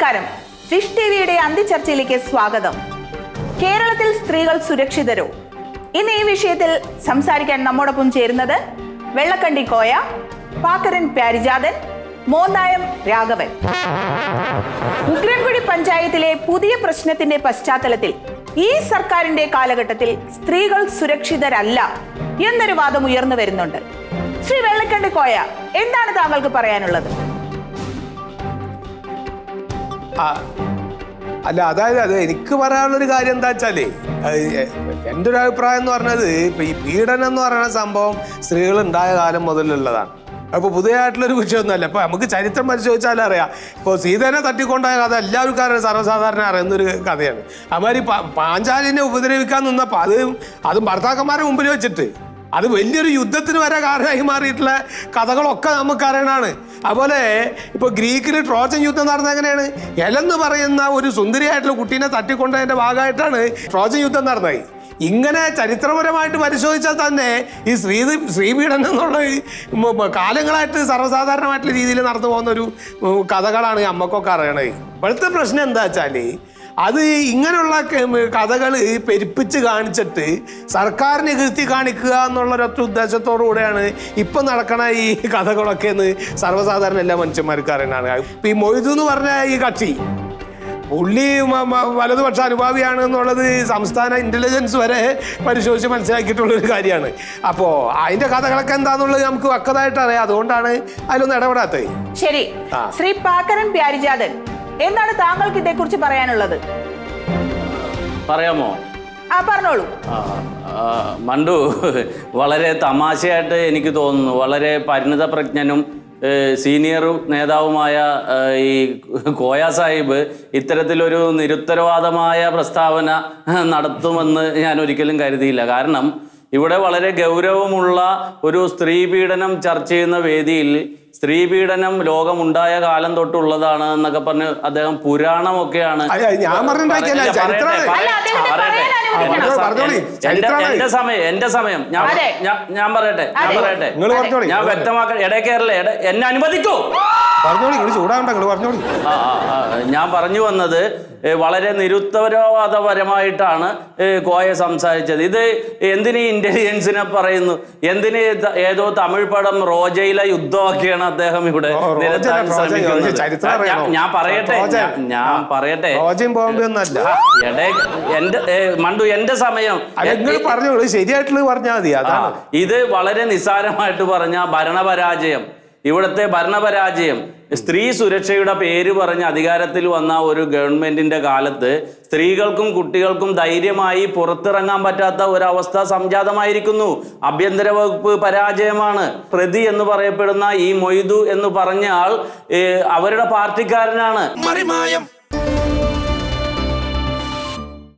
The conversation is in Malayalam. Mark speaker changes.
Speaker 1: നമസ്കാരം. ഫിഷ് ടിവിയുടെ അന്തിച്ചർച്ചയിലേക്ക് സ്വാഗതം. കേരളത്തിൽ സ്ത്രീകൾ സുരക്ഷിതരോ? ഇന്ന് ഈ വിഷയത്തിൽ സംസാരിക്കാൻ നമ്മോടൊപ്പം ചേരുന്നത് വെള്ളക്കണ്ടി കോയ, പാക്കരൻ പ്യാരിജാതൻ, മോന്തായം രാഘവൻ. ഉഗ്രൻകുടി പഞ്ചായത്തിലെ പുതിയ പ്രശ്നത്തിന്റെ പശ്ചാത്തലത്തിൽ ഈ സർക്കാരിന്റെ കാലഘട്ടത്തിൽ സ്ത്രീകൾ സുരക്ഷിതരല്ല എന്നൊരു വാദം ഉയർന്നു വരുന്നുണ്ട്. ശ്രീ വെള്ളക്കണ്ടി കോയ, എന്താണ് താങ്കൾക്ക് പറയാനുള്ളത്?
Speaker 2: അല്ല, അതായത് എനിക്ക് പറയാനുള്ളൊരു കാര്യം എന്താ വെച്ചാല്, എൻ്റെ ഒരു അഭിപ്രായം എന്ന് പറഞ്ഞത് ഇപ്പൊ ഈ പീഡനം എന്ന് പറയുന്ന സംഭവം സ്ത്രീകൾ ഉണ്ടായ കാലം മുതലുള്ളതാണ്. അപ്പൊ പുതിയതായിട്ടുള്ളൊരു വിഷയമൊന്നുമല്ല. ഇപ്പൊ നമുക്ക് ചരിത്രം പരിശോധിച്ചാലും അറിയാം. ഇപ്പോൾ സീതേനെ തട്ടിക്കൊണ്ടായ കഥ എല്ലാവർക്കും അറിയാം, സർവ്വസാധാരണ അറിയുന്നൊരു കഥയാണ്. അതുമാതിരി പാഞ്ചാലിനെ ഉപദ്രവിക്കാൻ നിന്നപ്പോൾ അതും ഭർത്താക്കന്മാരെ മുമ്പിൽ വെച്ചിട്ട് അത് വലിയൊരു യുദ്ധത്തിന് വരെ കാരണമായി മാറിയിട്ടുള്ള കഥകളൊക്കെ നമുക്കറിയണതാണ്. അതുപോലെ ഇപ്പോൾ ഗ്രീക്കിന് ട്രോജൻ യുദ്ധം നടന്നത് എങ്ങനെയാണ്? എലെന്ന് പറയുന്ന ഒരു സുന്ദരിയായിട്ടുള്ള കുട്ടീനെ തട്ടിക്കൊണ്ടതിൻ്റെ ഭാഗമായിട്ടാണ് ട്രോജൻ യുദ്ധം നടന്നത്. ഇങ്ങനെ ചരിത്രപരമായിട്ട് പരിശോധിച്ചാൽ തന്നെ ഈ ശ്രീപീഡനം എന്നുള്ള കാലങ്ങളായിട്ട് സർവ്വസാധാരണമായിട്ടുള്ള രീതിയിൽ നടന്നു പോകുന്നൊരു കഥകളാണ് നമ്മൾക്കൊക്കെ അറിയണത്. ഇപ്പോഴത്തെ പ്രശ്നം എന്താ വെച്ചാൽ അത് ഇങ്ങനെയുള്ള കഥകൾ പെരുപ്പിച്ച് കാണിച്ചിട്ട് സർക്കാരിനെ കീർത്തി കാണിക്കുക എന്നുള്ളൊരൊറ്റ ഉദ്ദേശത്തോടു കൂടെയാണ് ഇപ്പം നടക്കണ ഈ കഥകളൊക്കെ എന്ന് സർവ്വസാധാരണ എല്ലാ മനുഷ്യന്മാർക്ക് അറിയണതാണ്. ഇപ്പം ഈ മൊയ്തു എന്ന് പറഞ്ഞ ഈ കക്ഷി പുള്ളി വലതുപക്ഷ അനുഭാവിയാണ് എന്നുള്ളത് സംസ്ഥാന ഇന്റലിജൻസ് വരെ പരിശോധിച്ച് മനസ്സിലാക്കിയിട്ടുള്ളൊരു കാര്യമാണ്. അപ്പോൾ അതിന്റെ കഥകളൊക്കെ എന്താന്നുള്ളത് നമുക്ക് വക്കതായിട്ട് അറിയാം. അതുകൊണ്ടാണ് അതിലൊന്നും ഇടപെടാത്തത്.
Speaker 1: ശരി, ശ്രീ പാക്കരൻ പ്യാരിജാതൻ, എന്താണ് താങ്കൾക്ക് ഇതേക്കുറിച്ച് പറയാനുള്ളത്?
Speaker 3: പറയാമോ?
Speaker 1: പറഞ്ഞോളൂ.
Speaker 3: മണ്ടു, വളരെ തമാശയായിട്ട് എനിക്ക് തോന്നുന്നു. വളരെ പരിണിത പ്രജ്ഞനും സീനിയർ നേതാവുമായ ഈ കോയ സാഹിബ് ഇത്തരത്തിലൊരു നിരുത്തരവാദമായ പ്രസ്താവന നടത്തുമെന്ന് ഞാൻ ഒരിക്കലും കരുതിയില്ല. കാരണം ഇവിടെ വളരെ ഗൗരവമുള്ള ഒരു സ്ത്രീ പീഡനം ചർച്ച ചെയ്യുന്ന വേദിയിൽ സ്ത്രീപീഡനം ലോകമുണ്ടായ കാലം തൊട്ടുള്ളതാണ് എന്നൊക്കെ പറഞ്ഞ് അദ്ദേഹം പുരാണമൊക്കെയാണ്. എന്റെ സമയം ഞാൻ പറയട്ടെ ഞാൻ വ്യക്തമാക്കാൻ ഇടയ്ക്കേറല്ലേ, എന്നെ അനുവദിക്കൂ. ഞാൻ പറഞ്ഞു വന്നത് വളരെ നിരുത്തരവാദപരമായിട്ടാണ് കോയ സംസാരിച്ചത്. ഇത് എന്തിന് ഇന്റലിജൻസിനെ പറയുന്നു? എന്തിന് ഏതോ തമിഴ് പടം റോജയിലെ യുദ്ധമൊക്കെയാണ് അദ്ദേഹം ഇവിടെ നിരത്താൻ ശ്രമിക്കുന്നത്? ഞാൻ പറയട്ടെ മണ്ടു, എന്റെ സമയം
Speaker 2: ശരിയായിട്ടുള്ള പറഞ്ഞാൽ മതി.
Speaker 3: ഇത് വളരെ നിസ്സാരമായിട്ട് പറഞ്ഞ ഭരണപരാജയം, ഇവിടുത്തെ ഭരണപരാജയം, സ്ത്രീ സുരക്ഷയുടെ പേര് പറഞ്ഞ് അധികാരത്തിൽ വന്ന ഒരു ഗവൺമെന്റിന്റെ കാലത്ത് സ്ത്രീകൾക്കും കുട്ടികൾക്കും ധൈര്യമായി പുറത്തിറങ്ങാൻ പറ്റാത്ത ഒരവസ്ഥ സംജാതമായിരിക്കുന്നു. ആഭ്യന്തര വകുപ്പ് പരാജയമാണ്. പ്രതി എന്ന് പറയപ്പെടുന്ന ഈ മൊയ്തു എന്ന് പറഞ്ഞ ആൾ അവരുടെ പാർട്ടിക്കാരനാണ്.